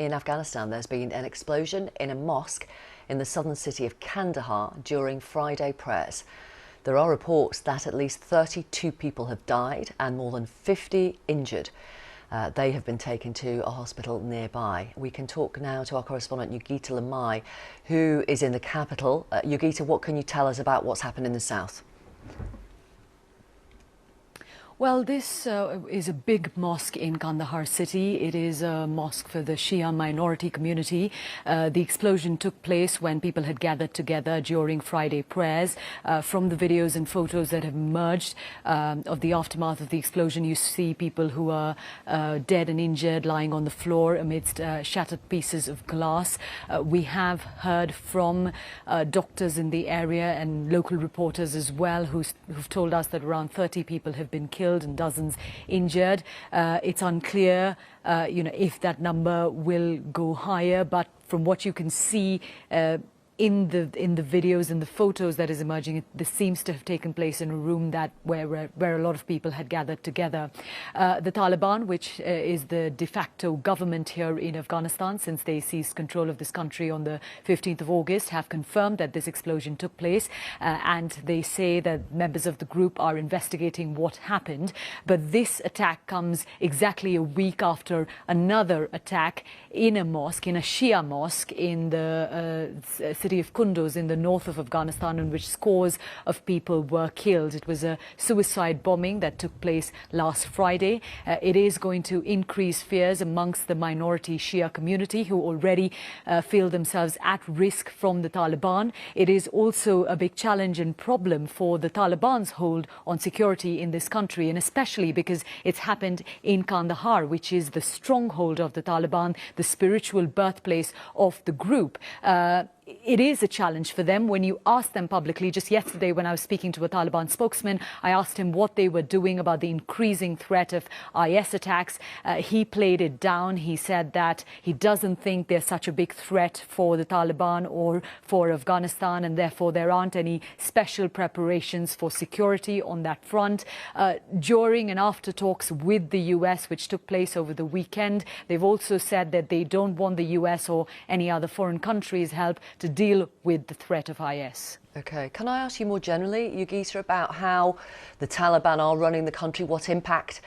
In Afghanistan, there's been an explosion in a mosque in the southern city of Kandahar during Friday prayers. There are reports that at least 32 people have died and more than 50 injured. They have been taken to a hospital nearby. We can talk now to our correspondent Yugita Lamai, who is in the capital. Yugita, what can you tell us about what's happened in the south? Well, this is a big mosque in Kandahar city. It is a mosque for the Shia minority community. The explosion took place when people had gathered together during Friday prayers. From the videos and photos that have emerged of the aftermath of the explosion, you see people who are dead and injured lying on the floor amidst shattered pieces of glass. We have heard from doctors in the area and local reporters as well who've told us that around 30 people have been killed and dozens injured. It's unclear, if that number will go higher, but from what you can see in the videos and the photos that is emerging, this seems to have taken place in a room where a lot of people had gathered together. The Taliban, which is the de facto government here in Afghanistan since they seized control of this country on the 15th of August, have confirmed that this explosion took place, and they say that members of the group are investigating what happened. But this attack comes exactly a week after another attack in a mosque, in a Shia mosque in the city of Kunduz in the north of Afghanistan, in which scores of people were killed. It was a suicide bombing that took place last Friday. It is going to increase fears amongst the minority Shia community, who already feel themselves at risk from the Taliban. It is also a big challenge and problem for the Taliban's hold on security in this country, and especially because it's happened in Kandahar, which is the stronghold of the Taliban, the spiritual birthplace of the group. It is a challenge for them. When you ask them publicly, just yesterday when I was speaking to a Taliban spokesman, I asked him what they were doing about the increasing threat of IS attacks. He played it down. He said that he doesn't think there's such a big threat for the Taliban or for Afghanistan, and therefore there aren't any special preparations for security on that front. During and after talks with the US, which took place over the weekend, they've also said that they don't want the US or any other foreign countries' help to deal with the threat of IS. OK. Can I ask you more generally, Yugita, about how the Taliban are running the country, what impact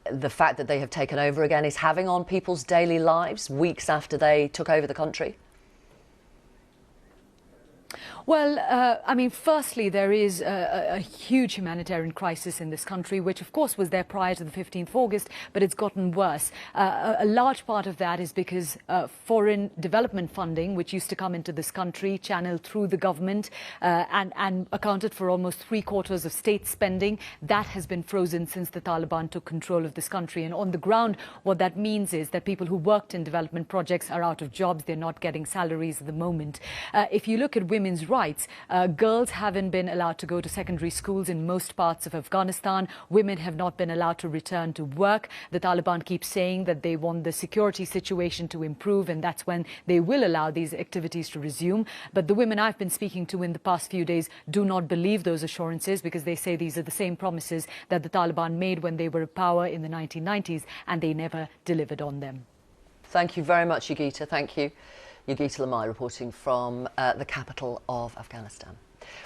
the fact that they have taken over again is having on people's daily lives weeks after they took over the country? Well, firstly, there is a huge humanitarian crisis in this country, which, of course, was there prior to the 15th of August, but it's gotten worse. A large part of that is because foreign development funding, which used to come into this country, channeled through the government and accounted for almost 3/4 of state spending, that has been frozen since the Taliban took control of this country. And on the ground, what that means is that people who worked in development projects are out of jobs. They're not getting salaries at the moment. If you look at women's rights, girls haven't been allowed to go to secondary schools in most parts of Afghanistan. Women have not been allowed to return to work. The Taliban keeps saying that they want the security situation to improve, and that's when they will allow these activities to resume. But the women I've been speaking to in the past few days do not believe those assurances, because they say these are the same promises that the Taliban made when they were in power in the 1990s, and they never delivered on them. Thank you very much, Yugita. Thank you. Yugita Lamai reporting from the capital of Afghanistan.